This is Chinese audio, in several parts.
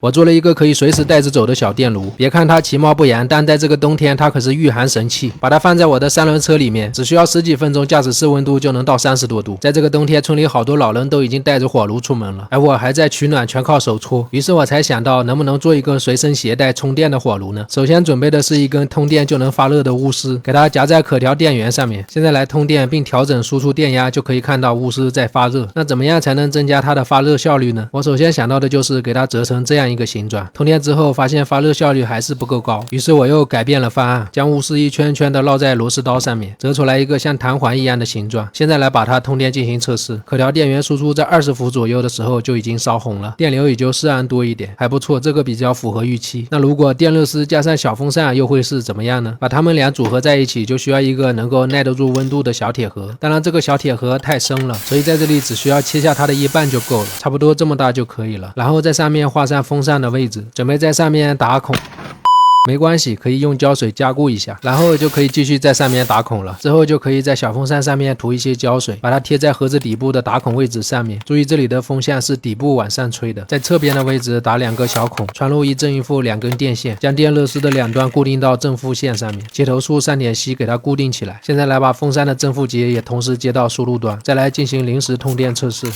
我做了一个可以随时带着走的小电炉，别看它其貌不扬，但在这个冬天它可是御寒神器。把它放在我的3轮车里面，只需要10几分钟，驾驶室温度就能到30多度。在这个冬天，村里好多老人都已经带着火炉出门了，而我还在取暖，全靠手搓。于是我才想到，能不能做一个随身携带充电的火炉呢？首先准备的是一根通电就能发热的钨丝，给它夹在可调电源上面。现在来通电并调整输出电压，就可以看到钨丝在发热。那怎么样才能增加它的发热效率呢？我首先想到的就是给它折成这样一个形状。通电之后发现发热效率还是不够高，于是我又改变了方案，将钨丝一圈圈的绕在螺丝刀上面，折出来一个像弹簧一样的形状。现在来把它通电进行测试，可调电源输出在20伏左右的时候就已经烧红了，电流也就4安多一点，还不错，这个比较符合预期。那如果电热丝加上小风扇又会是怎么样呢？把它们俩组合在一起，就需要一个能够耐得住温度的小铁盒。当然这个小铁盒太深了，所以在这里只需要切下它的一半就够了，差不多这么大就可以了。然后在上面画上风扇的位置，准备在上面打孔。没关系，可以用胶水加固一下，然后就可以继续在上面打孔了。之后就可以在小风扇上面涂一些胶水，把它贴在盒子底部的打孔位置上面。注意这里的风向是底部往上吹的，在侧边的位置打2个小孔，穿入一正一负2根电线，将电热丝的两端固定到正负线上面，接头处上点锡给它固定起来。现在来把风扇的正负节也同时接到输入端，再来进行临时通电测试。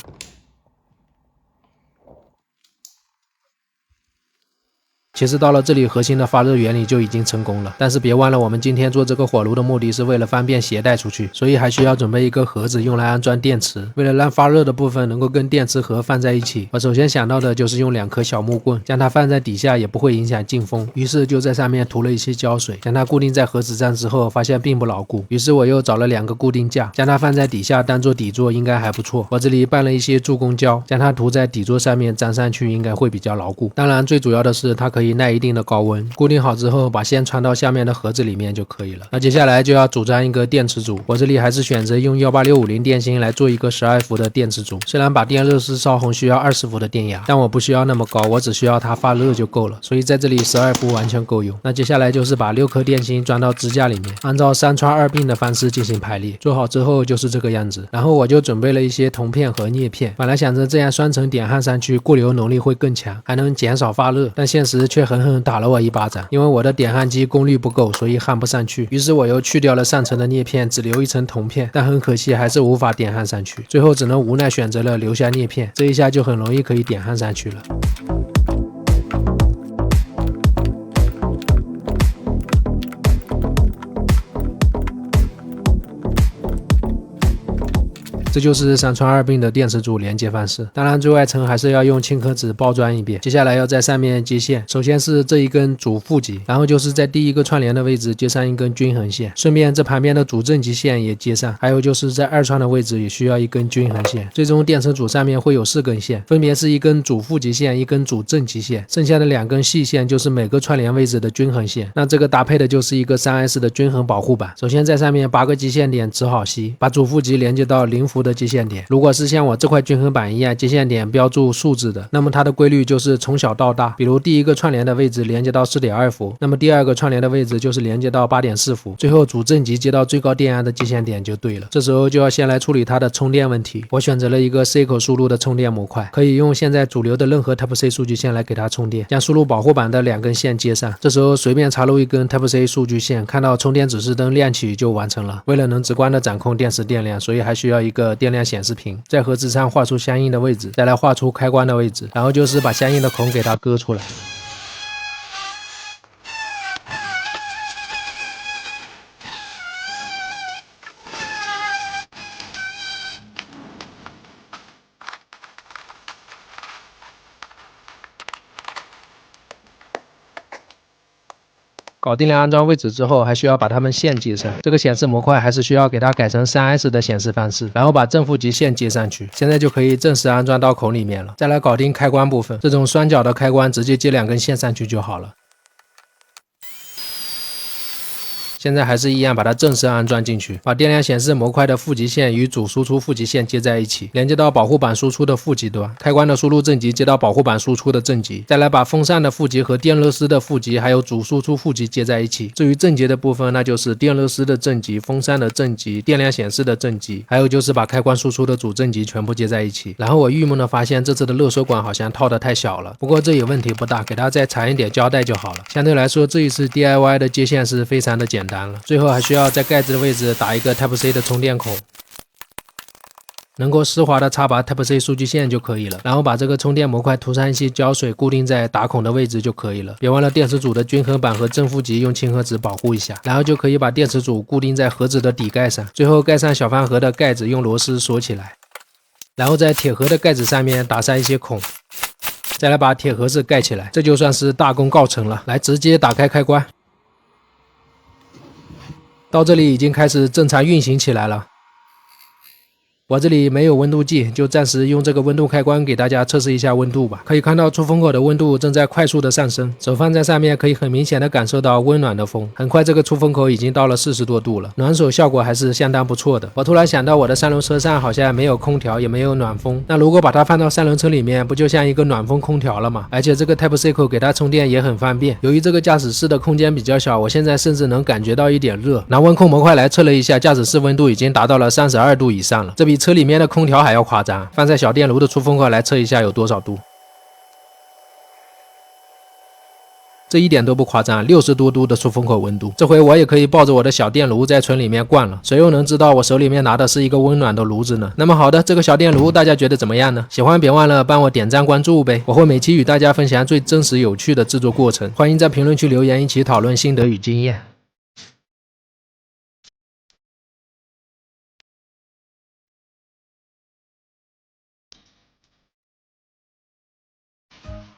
其实到了这里，核心的发热原理就已经成功了。但是别忘了，我们今天做这个火炉的目的是为了方便携带出去，所以还需要准备一个盒子用来安装电池。为了让发热的部分能够跟电池盒放在一起，我首先想到的就是用2颗小木棍，将它放在底下也不会影响进风。于是就在上面涂了一些胶水，将它固定在盒子上之后，发现并不牢固。于是我又找了2个固定架，将它放在底下当做底座，应该还不错。我这里拌了一些助攻胶，将它涂在底座上面，粘上去应该会比较牢固。当然最主要的是它可以耐一定的高温。固定好之后，把线穿到下面的盒子里面就可以了。那接下来就要组装一个电池组，我这里还是选择用18650电芯来做一个12伏的电池组。虽然把电热丝烧红需要20伏的电压，但我不需要那么高，我只需要它发热就够了，所以在这里12伏完全够用。那接下来就是把6颗电芯装到支架里面，按照3穿2并的方式进行排列。做好之后就是这个样子。然后我就准备了一些铜片和镍片，本来想着这样双层点焊上去固流能力会更强，还能减少发热，但现实却狠狠打了我一巴掌，因为我的点焊机功率不够，所以焊不上去。于是我又去掉了上层的镍片，只留一层铜片，但很可惜还是无法点焊上去，最后只能无奈选择了留下镍片，这一下就很容易可以点焊上去了。这就是3穿2并的电池组连接方式。当然最外层还是要用轻壳纸包装一遍。接下来要在上面接线，首先是这一根主负极，然后就是在第一个串联的位置接上一根均衡线，顺便这旁边的主正极线也接上，还有就是在2串的位置也需要一根均衡线。最终电池组上面会有4根线，分别是一根主负极线，一根主正极线，剩下的2根细线就是每个串联位置的均衡线。那这个搭配的就是一个3S 的均衡保护板。首先在上面8个极限点指好锡，把主负极连接到0伏的接线点。如果是像我这块均衡板一样接线点标注数字的，那么它的规律就是从小到大，比如第一个串联的位置连接到 4.2 伏，那么第2个串联的位置就是连接到 8.4 伏，最后主正极接到最高电压的接线点就对了。这时候就要先来处理它的充电问题。我选择了一个 C 口输入的充电模块，可以用现在主流的任何 Type C 数据线来给它充电，将输入保护板的2根线接上。这时候随便插入一根 Type C 数据线，看到充电指示灯亮起就完成了。为了能直观的掌控电池电量，所以还需要一个电量显示屏，在盒子上画出相应的位置，再来画出开关的位置，然后就是把相应的孔给它割出来。搞定了安装位置之后，还需要把它们线接上。这个显示模块还是需要给它改成 3S 的显示方式，然后把正负极线接上去。现在就可以正式安装到孔里面了。再来搞定开关部分，这种双脚的开关直接接2根线上去就好了。现在还是一样，把它正式安装进去，把电量显示模块的负极线与主输出负极线接在一起，连接到保护板输出的负极端，开关的输入正极接到保护板输出的正极，再来把风扇的负极和电热丝的负极还有主输出负极接在一起。至于正极的部分，那就是电热丝的正极、风扇的正极、电量显示的正极，还有就是把开关输出的主正极全部接在一起。然后我郁闷的发现这次的热缩管好像套的太小了，不过这也问题不大，给它再缠一点胶带就好了。相对来说，这一次 DIY 的接线是非常的简单了。最后还需要在盖子的位置打一个 Type-C 的充电孔，能够湿滑的插拔 Type-C 数据线就可以了，然后把这个充电模块涂上一些胶水，固定在打孔的位置就可以了。别忘了电池组的均衡板和正负极用轻合纸保护一下，然后就可以把电池组固定在盒子的底盖上，最后盖上小饭盒的盖子，用螺丝锁起来，然后在铁盒的盖子上面打上一些孔，再来把铁盒子盖起来，这就算是大功告成了。来，直接打开开关，到这里已经开始正常运行起来了。我这里没有温度计，就暂时用这个温度开关给大家测试一下温度吧。可以看到出风口的温度正在快速的上升，手放在上面可以很明显的感受到温暖的风。很快这个出风口已经到了40多度了，暖手效果还是相当不错的。我突然想到我的三轮车上好像没有空调也没有暖风，那如果把它放到三轮车里面，不就像一个暖风空调了吗？而且这个 Type-C 口给它充电也很方便。由于这个驾驶室的空间比较小，我现在甚至能感觉到一点热。拿温控模块来测了一下，驾驶室温度已经达到了32度以上了，这比车里面的空调还要夸张。放在小电炉的出风口来测一下有多少度，这一点都不夸张，60多度的出风口温度。这回我也可以抱着我的小电炉在村里面逛了，谁又能知道我手里面拿的是一个温暖的炉子呢？那么好的，这个小电炉大家觉得怎么样呢？喜欢别忘了帮我点赞关注呗，我会每期与大家分享最真实有趣的制作过程，欢迎在评论区留言一起讨论心得与经验。